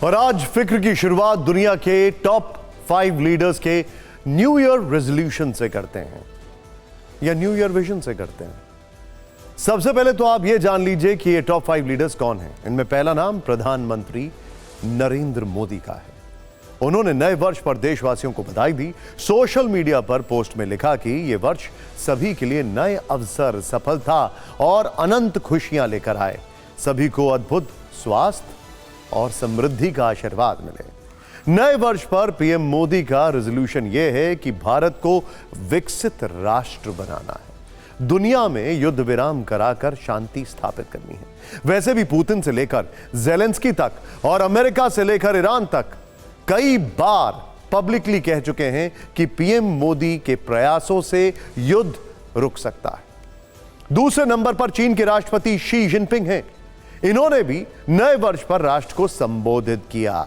और आज फिक्र की शुरुआत दुनिया के टॉप 5 लीडर्स के न्यू ईयर रेजोल्यूशन से करते हैं या न्यू ईयर विजन से करते हैं। सबसे पहले तो आप यह जान लीजिए कि ये टॉप 5 लीडर्स कौन हैं। इनमें पहला नाम प्रधानमंत्री नरेंद्र मोदी का है। उन्होंने नए वर्ष पर देशवासियों को बधाई दी। सोशल मीडिया पर पोस्ट में लिखा कि यह वर्ष सभी के लिए नए अवसर, सफलता और अनंत खुशियां लेकर आए। सभी को अद्भुत स्वास्थ्य और समृद्धि का आशीर्वाद मिले। नए वर्ष पर पीएम मोदी का रेजोल्यूशन यह है कि भारत को विकसित राष्ट्र बनाना है, दुनिया में युद्ध विराम कराकर शांति स्थापित करनी है। वैसे भी पुतिन से लेकर ज़ेलेंस्की तक और अमेरिका से लेकर ईरान तक कई बार पब्लिकली कह चुके हैं कि पीएम मोदी के प्रयासों से युद्ध रुक सकता है। दूसरे नंबर पर चीन के राष्ट्रपति शी जिनपिंग हैं। इन्होंने भी नए वर्ष पर राष्ट्र को संबोधित किया,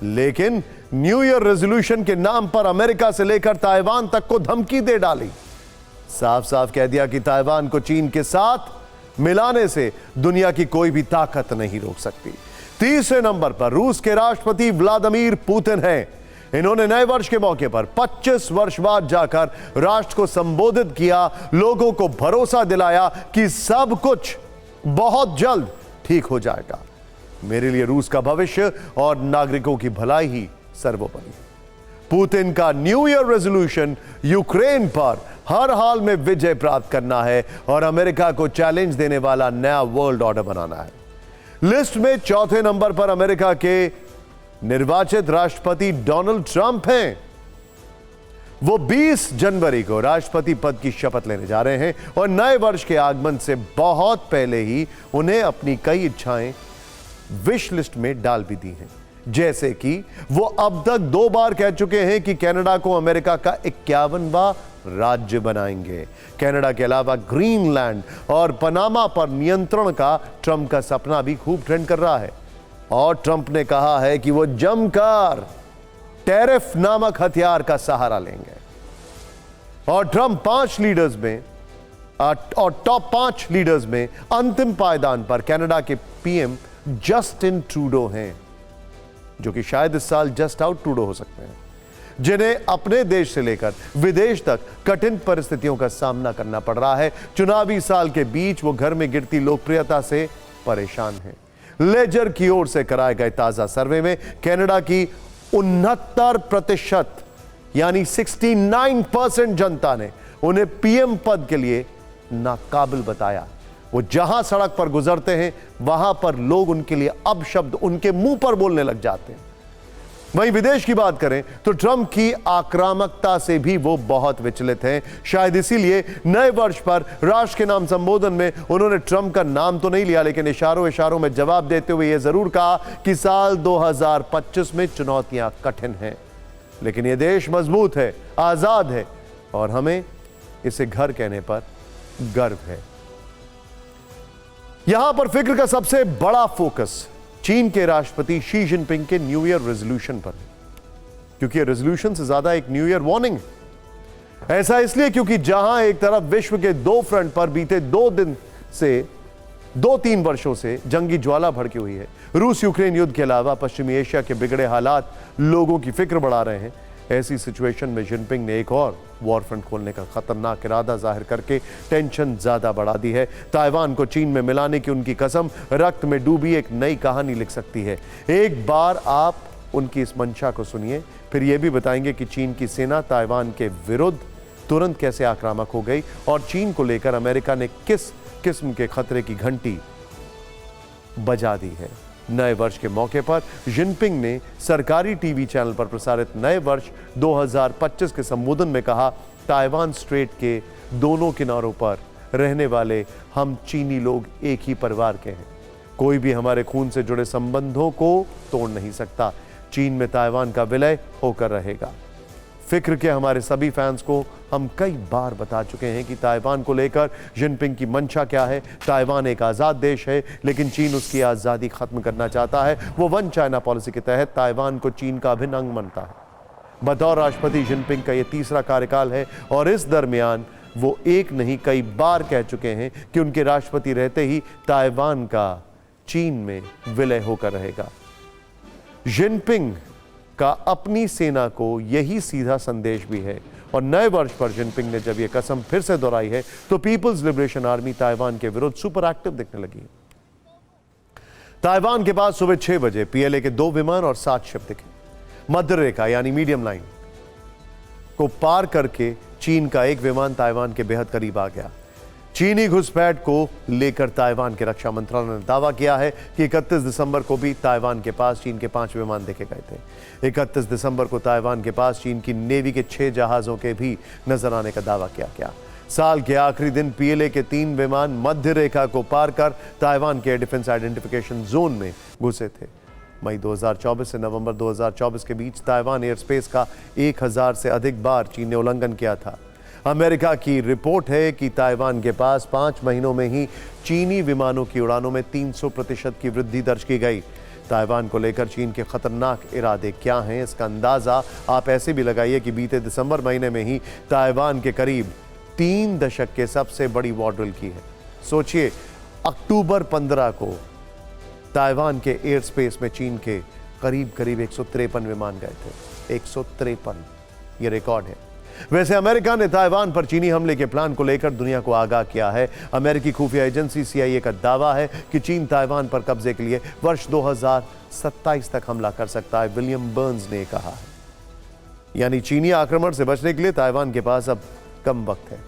लेकिन न्यू ईयर रेजोल्यूशन के नाम पर अमेरिका से लेकर ताइवान तक को धमकी दे डाली। साफ साफ कह दिया कि ताइवान को चीन के साथ मिलाने से दुनिया की कोई भी ताकत नहीं रोक सकती। तीसरे नंबर पर रूस के राष्ट्रपति व्लादिमीर पुतिन हैं। इन्होंने नए वर्ष के मौके पर 25 वर्ष बाद जाकर राष्ट्र को संबोधित किया, लोगों को भरोसा दिलाया कि सब कुछ बहुत जल्द ठीक हो जाएगा। मेरे लिए रूस का भविष्य और नागरिकों की भलाई ही सर्वोपरि। पुतिन का न्यू ईयर रेजोल्यूशन यूक्रेन पर हर हाल में विजय प्राप्त करना है और अमेरिका को चैलेंज देने वाला नया वर्ल्ड ऑर्डर बनाना है। लिस्ट में चौथे नंबर पर अमेरिका के निर्वाचित राष्ट्रपति डोनाल्ड ट्रंप हैं। वो 20 जनवरी को राष्ट्रपति पद की शपथ लेने जा रहे हैं और नए वर्ष के आगमन से बहुत पहले ही उन्हें अपनी कई इच्छाएं विश लिस्ट में डाल भी दी हैं। जैसे कि वो अब तक 2 बार कह चुके हैं कि कनाडा को अमेरिका का 51वां राज्य बनाएंगे। कनाडा के अलावा ग्रीनलैंड और पनामा पर नियंत्रण का ट्रंप का सपना भी खूब ट्रेंड कर रहा है और ट्रंप ने कहा है कि वो जमकर टैरिफ नामक हथियार का सहारा लेंगे। और ट्रंप 5 लीडर्स में और टॉप 5 लीडर्स में अंतिम पायदान पर कनाडा के पीएम जस्टिन ट्रूडो हैं, जो कि शायद इस साल जस्ट आउट ट्रूडो हो सकते हैं, जिन्हें अपने देश से लेकर विदेश तक कठिन परिस्थितियों का सामना करना पड़ रहा है। चुनावी साल के बीच वो घर में गिरती लोकप्रियता से परेशान हैं। लेजर की ओर से कराए गए ताजा सर्वे में कनाडा की 69% यानी 69% जनता ने उन्हें पीएम पद के लिए नाकाबिल बताया। वो जहां सड़क पर गुजरते हैं वहां पर लोग उनके लिए अपशब्द उनके मुंह पर बोलने लग जाते हैं। वहीं विदेश की बात करें तो ट्रंप की आक्रामकता से भी वो बहुत विचलित हैं। शायद इसीलिए नए वर्ष पर राष्ट्र के नाम संबोधन में उन्होंने ट्रंप का नाम तो नहीं लिया, लेकिन इशारों में जवाब देते हुए यह जरूर कहा कि साल 2025 में चुनौतियां कठिन हैं, लेकिन यह देश मजबूत है, आजाद है और हमें इसे घर कहने पर गर्व है। यहां पर फिक्र का सबसे बड़ा फोकस चीन के राष्ट्रपति शी जिनपिंग के न्यू ईयर रेजोल्यूशन पर है, क्योंकि रेजोल्यूशन से ज्यादा एक न्यू ईयर वार्निंग है। ऐसा इसलिए क्योंकि जहां एक तरफ विश्व के 2 फ्रंट पर बीते 2-3 वर्षों से जंगी ज्वाला भड़की हुई है। रूस यूक्रेन युद्ध के अलावा पश्चिमी एशिया के बिगड़े हालात लोगों की फिक्र बढ़ा रहे हैं। ऐसी सिचुएशन में जिनपिंग ने एक और वॉर फ्रंट खोलने का खतरनाक इरादा जाहिर करके टेंशन ज्यादा बढ़ा दी है। ताइवान को चीन में मिलाने की उनकी कसम रक्त में डूबी एक नई कहानी लिख सकती है। एक बार आप उनकी इस मंशा को सुनिए, फिर यह भी बताएंगे कि चीन की सेना ताइवान के विरुद्ध तुरंत कैसे आक्रामक हो गई और चीन को लेकर अमेरिका ने किस किस्म के खतरे की घंटी बजा दी है। नए वर्ष के मौके पर जिनपिंग ने सरकारी टीवी चैनल पर प्रसारित नए वर्ष 2025 के संबोधन में कहा, ताइवान स्ट्रेट के दोनों किनारों पर रहने वाले हम चीनी लोग एक ही परिवार के हैं। कोई भी हमारे खून से जुड़े संबंधों को तोड़ नहीं सकता। चीन में ताइवान का विलय होकर रहेगा। फिक्र के हमारे सभी फैंस को हम कई बार बता चुके हैं कि ताइवान को लेकर जिनपिंग की मंशा क्या है। ताइवान एक आज़ाद देश है, लेकिन चीन उसकी आज़ादी खत्म करना चाहता है। वो 1 चाइना पॉलिसी के तहत ताइवान को चीन का अभिन्न अंग मानता है। बतौर राष्ट्रपति जिनपिंग का यह तीसरा कार्यकाल है और इस दरमियान वो एक नहीं कई बार कह चुके हैं कि उनके राष्ट्रपति रहते ही ताइवान का चीन में विलय होकर रहेगा। जिनपिंग का अपनी सेना को यही सीधा संदेश भी है और नए वर्ष पर जिनपिंग ने जब यह कसम फिर से दोहराई है तो पीपल्स लिबरेशन आर्मी ताइवान के विरुद्ध सुपर एक्टिव दिखने लगी है। ताइवान के पास सुबह 6 बजे पीएलए के 2 विमान और 7 शिप दिखे। मध्य रेखा यानी मीडियम लाइन को पार करके चीन का एक विमान ताइवान के बेहद करीब आ गया। चीनी घुसपैठ को लेकर ताइवान के रक्षा मंत्रालय ने दावा किया है कि 31 दिसंबर को भी ताइवान के पास चीन के 5 विमान देखे गए थे। 31 दिसंबर को ताइवान के पास चीन की नेवी के 6 जहाजों के भी नजर आने का दावा किया गया। साल के आखिरी दिन पीएलए के 3 विमान मध्य रेखा को पार कर ताइवान के डिफेंस आइडेंटिफिकेशन जोन में घुसे थे। मई 2024 से नवंबर 2024 के बीच ताइवान एयर स्पेस का 1000 से अधिक बार चीन ने उल्लंघन किया था। अमेरिका की रिपोर्ट है कि ताइवान के पास 5 महीनों में ही चीनी विमानों की उड़ानों में 300% की वृद्धि दर्ज की गई। ताइवान को लेकर चीन के खतरनाक इरादे क्या हैं, इसका अंदाजा आप ऐसे भी लगाइए कि बीते दिसंबर महीने में ही ताइवान के करीब 3 दशक के सबसे बड़ी वॉर ड्रिल की है। सोचिए, अक्टूबर 15 को ताइवान के एयर स्पेस में चीन के करीब 153 विमान गए थे। 153, ये रिकॉर्ड है। वैसे अमेरिका ने ताइवान पर चीनी हमले के प्लान को लेकर दुनिया को आगाह किया है। अमेरिकी खुफिया एजेंसी CIA का दावा है कि चीन ताइवान पर कब्जे के लिए वर्ष 2027 तक हमला कर सकता है, विलियम बर्न्स ने कहा है। यानी चीनी आक्रमण से बचने के लिए ताइवान के पास अब कम वक्त है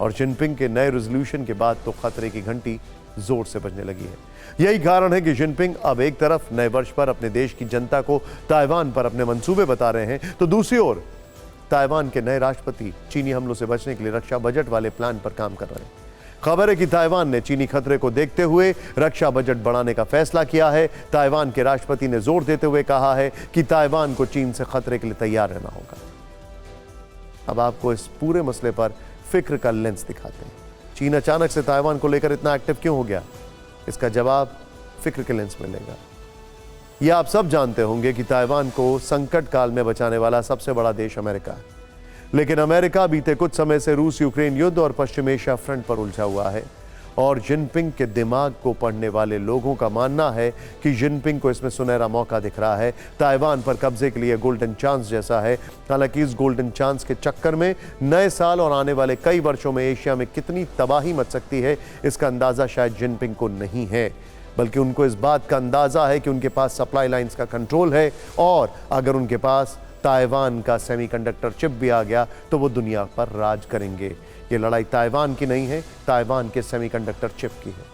और जिनपिंग के नए रेजोल्यूशन के बाद तो खतरे की घंटी जोर से बजने लगी है। यही कारण है कि जिनपिंग अब एक तरफ नए वर्ष पर अपने देश की जनता को ताइवान पर अपने मंसूबे बता रहे हैं तो दूसरी ओर ताइवान के नए राष्ट्रपति चीनी हमलों से बचने के लिए रक्षा बजट वाले प्लान पर काम कर रहे हैं। खबर है कि ताइवान ने चीनी खतरे को देखते हुए रक्षा बजट बढ़ाने का फैसला किया है। ताइवान के राष्ट्रपति ने जोर देते हुए कहा है कि ताइवान को चीन से खतरे के लिए तैयार रहना होगा। अब आपको इस पूरे मसले पर फिक्र का लेंस दिखाते हैं। चीन अचानक से ताइवान को लेकर इतना एक्टिव क्यों हो गया, इसका जवाब फिक्र के लेंस में लेगा। यह आप सब जानते होंगे कि ताइवान को संकट काल में बचाने वाला सबसे बड़ा देश अमेरिका है, लेकिन अमेरिका बीते कुछ समय से रूस यूक्रेन युद्ध और पश्चिम एशिया फ्रंट पर उलझा हुआ है और जिनपिंग के दिमाग को पढ़ने वाले लोगों का मानना है कि जिनपिंग को इसमें सुनहरा मौका दिख रहा है। ताइवान पर कब्जे के लिए गोल्डन चांस जैसा है। हालांकि इस गोल्डन चांस के चक्कर में नए साल और आने वाले कई वर्षों में एशिया में कितनी तबाही मच सकती है, इसका अंदाजा शायद जिनपिंग को नहीं है, बल्कि उनको इस बात का अंदाजा है कि उनके पास सप्लाई लाइंस का कंट्रोल है और अगर उनके पास ताइवान का सेमीकंडक्टर चिप भी आ गया तो वो दुनिया पर राज करेंगे। ये लड़ाई ताइवान की नहीं है, ताइवान के सेमीकंडक्टर चिप की है।